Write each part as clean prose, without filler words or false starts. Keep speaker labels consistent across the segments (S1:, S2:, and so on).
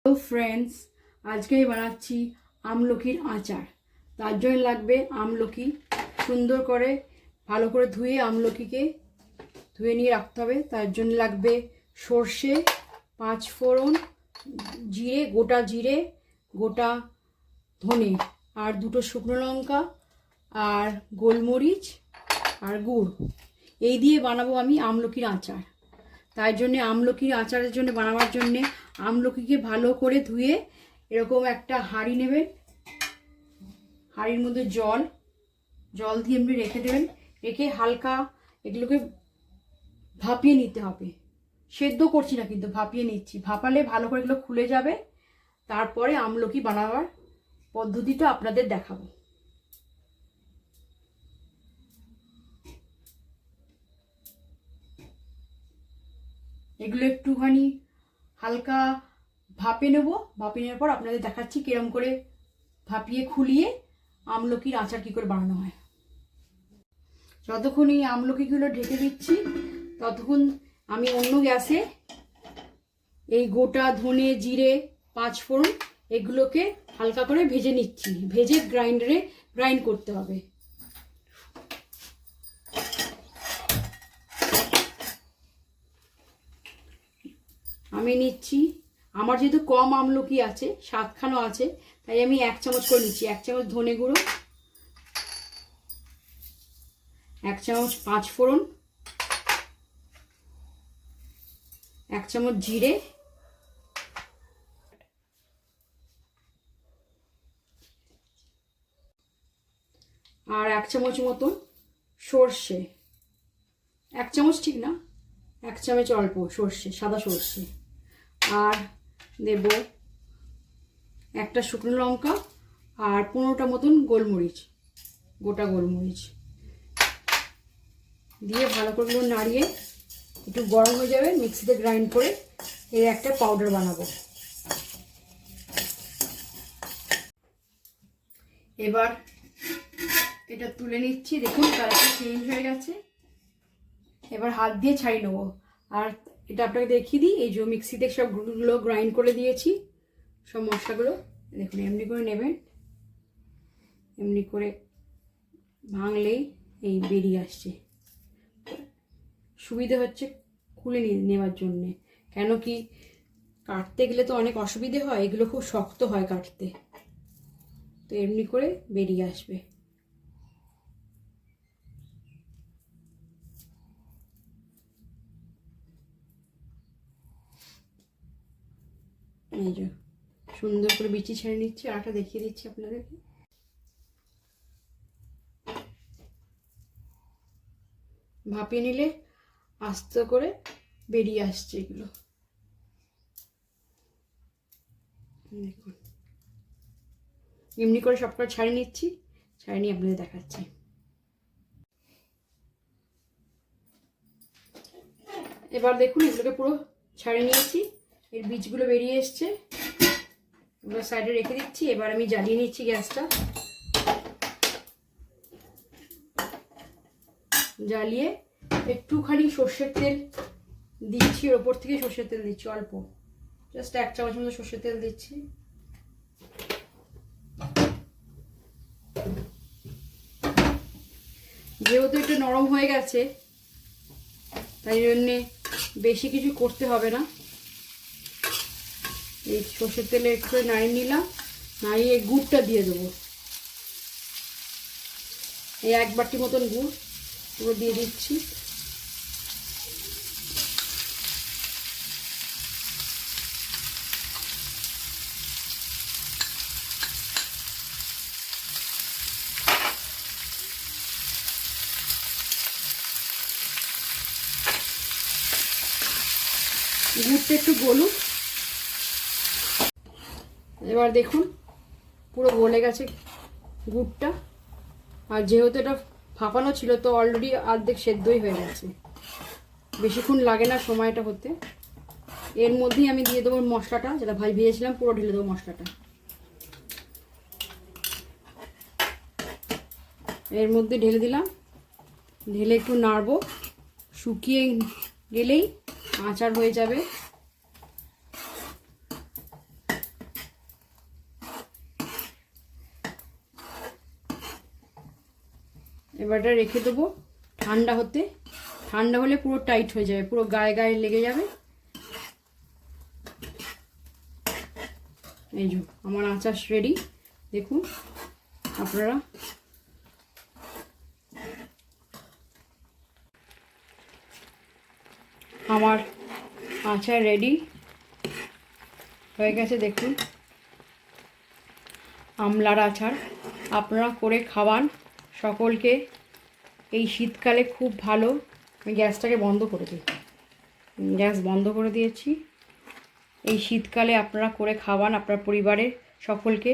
S1: Hello friends, আজকে আমি বানাচ্ছি আমলকির আচার। তার জন্য লাগবে আমলকি। সুন্দর করে ভালো করে ধুয়ে আমলকিকে ধুয়ে নিয়ে রাখতে হবে। তার জন্য লাগবে সর্ষে, 5 ফোড়ন, জিরে, গোটা জিরে, গোটা ধনে, আর 2টো শুকনো লঙ্কা, আর গোলমরিচ, আর গুড়। এই দিয়ে বানাবো আমি আমলকির আচার। তাই জন্যে আমলকির আচারের জন্য বানাবার জন্যে আমলকিকে ভালো করে ধুয়ে এরকম একটা হাঁড়ি নেবেন। হাঁড়ির মধ্যে জল দিয়ে এমনি রেখে দেবেন। রেখে হালকা এগুলোকে ভাপিয়ে নিতে হবে। সেদ্ধ করছি না, কিন্তু ভাপিয়ে নিচ্ছি। ভাপালে ভালো করে এগুলো খুলে যাবে। তারপরে আমলকি বানাবার পদ্ধতিটা আপনাদের দেখাবো। এগুলো একটুখানি হালকা ভাপে নেব। ভাপিয়ে নেওয়ার পর আপনাদের দেখাচ্ছি কিরম করে ভাপিয়ে খুলিয়ে আমলকির আচার কী করে বানানো হয়। যতক্ষণ এই আমলকিগুলো ঢেকে দিচ্ছি ততক্ষণ আমি অন্য গ্যাসে এই গোটা ধনে, জিরে, 5 ফোড়ন এগুলোকে হালকা করে ভেজে নিচ্ছি। ভেজে গ্রাইন্ডারে গ্রাইন্ড করতে হবে। আমি নিচ্ছি, আমার যেহেতু কম আমলকি আছে, 7খানা আছে, তাই আমি 1 চামচ করে নিচ্ছি। 1 চামচ ধনে গুঁড়ো, 1 চামচ 5 ফোড়ন, 1 চামচ জিরে, আর 1 চামচ মতন সর্ষে। 1 চামচ ঠিক না, 1 চামচ অল্প সর্ষে, সাদা সর্ষে। আর দেব একটা শুকনো লঙ্কা আর 15টা মতন গোলমরিচ, গোটা গোলমরিচ দিয়ে ভালো করে নাড়িয়ে একটু গরম হয়ে যাবে। মিক্সিতে গ্রাইন্ড করে এর একটা পাউডার বানাবো। এবার এটা তুলে নিচ্ছি। দেখুন কালারটা চেঞ্জ হয়ে গেছে। এবার হাত দিয়ে ছাড়িয়ে নেবো। আর এটা আপনাকে দেখিয়ে দিই, এই যে মিক্সিতে সবগুলো গ্রাইন্ড করে দিয়েছি, সব মশলাগুলো দেখুন এমনি করে নেবেন। এমনি করে ভাঙলেই এই বেরিয়ে আসছে। সুবিধে হচ্ছে খুলে নেওয়ার জন্যে। কেন কি কাটতে গেলে তো অনেক অসুবিধে হয়, এগুলো খুব শক্ত হয় কাটতে। তো এমনি করে বেরিয়ে আসবে। এই যে সুন্দর করে বিচি ছেড়ে নিচ্ছি। আটা দেখিয়ে দিচ্ছি আপনাদেরকে। ভাপিয়ে নিলে আস্তে করে বেরিয়ে আসছে এগুলো। দেখুন এমনি করে সবটা ছাড়িয়ে নিচ্ছি। ছাড়িয়ে নিয়ে আপনাদের দেখাচ্ছি। এবার দেখুন এগুলোকে পুরো ছাড়িয়ে নিয়েছি। এর বীজগুলো বেরিয়ে এসছে। এগুলো সাইডে রেখে দিচ্ছি। এবার আমি জ্বালিয়ে নিচ্ছি গ্যাসটা। জ্বালিয়ে একটুখানি সর্ষের তেল দিচ্ছি। ওর ওপর থেকে সর্ষের তেল দিচ্ছি অল্প, জাস্ট 1 চামচ মতো সর্ষের তেল দিচ্ছি। যেহেতু একটু নরম হয়ে গেছে তাই জন্যে বেশি কিছু করতে হবে না। এই সর্ষের তেলে একটু নাড়িয়ে নিলাম। নাড়িয়ে গুড়টা দিয়ে দেবো। এই 1 বাটি মতন গুড় পুরো দিয়ে দিচ্ছি। গুড়টা একটু গলুক। এবার দেখুন পুরো গলে গেছে গুড়টা। আর যেহেতু এটা ভাপানো ছিল তো অলরেডি অর্ধেক সেদ্ধই হয়ে গেছে। বেশিক্ষণ লাগে না সময়টা হতে। এর মধ্যেই আমি দিয়ে দেবো মশলাটা, যেটা ভেজেছিলাম পুরো ঢেলে দেবো মশলাটা। এর মধ্যে ঢেলে দিলাম। ঢেলে একটু নাড়বো। শুকিয়ে গেলেই আচার হয়ে যাবে। এবার এটা রেখে দেবো ঠান্ডা হতে। ঠান্ডা হলে পুরো টাইট হয়ে যাবে, পুরো গায়ে গায়ে লেগে যাবে। এই যে আমার আচার রেডি, দেখুন আপনারা। আমার আচার রেডি হয়ে গেছে, দেখুন আমলার আচার। আপনারা করে খাওয়ান সকলকে, এই শীতকালে খুব ভালো। আমি গ্যাসটাকে বন্ধ করে দিই, গ্যাস বন্ধ করে দিয়েছি। এই শীতকালে আপনারা করে খাওয়ান আপনার পরিবারের সকলকে,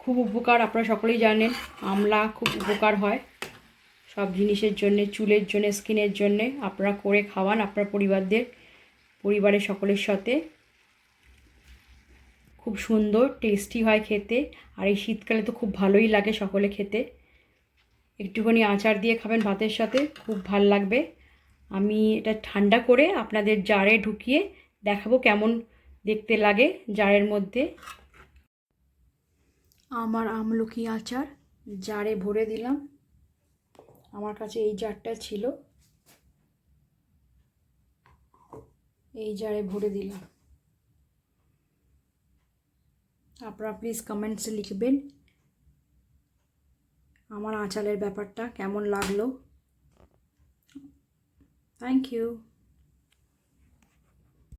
S1: খুব উপকার। আপনারা সকলেই জানেন আমলা খুব উপকার হয় সব জিনিসের জন্যে, চুলের জন্য, স্কিনের জন্যে। আপনারা করে খাওয়ান আপনার পরিবারের সকলের সাথে। খুব সুন্দর টেস্টি হয় খেতে, আর এই শীতকালে তো খুব ভালোই লাগে সকলে খেতে। একটুখানি আচার দিয়ে খাবেন ভাতের সাথে, খুব ভাল লাগবে। আমি এটা ঠান্ডা করে আপনাদের জারে ঢুকিয়ে দেখাবো কেমন দেখতে লাগে জারের মধ্যে। আমার আমলকি আচার জারে ভরে দিলাম। আমার কাছে এই জারটা ছিল, এই জারে ভরে দিলাম। আপনারা প্লিজ কমেন্টসে লিখবেন আমার আচারের ব্যাপারটা কেমন লাগলো। Thank you.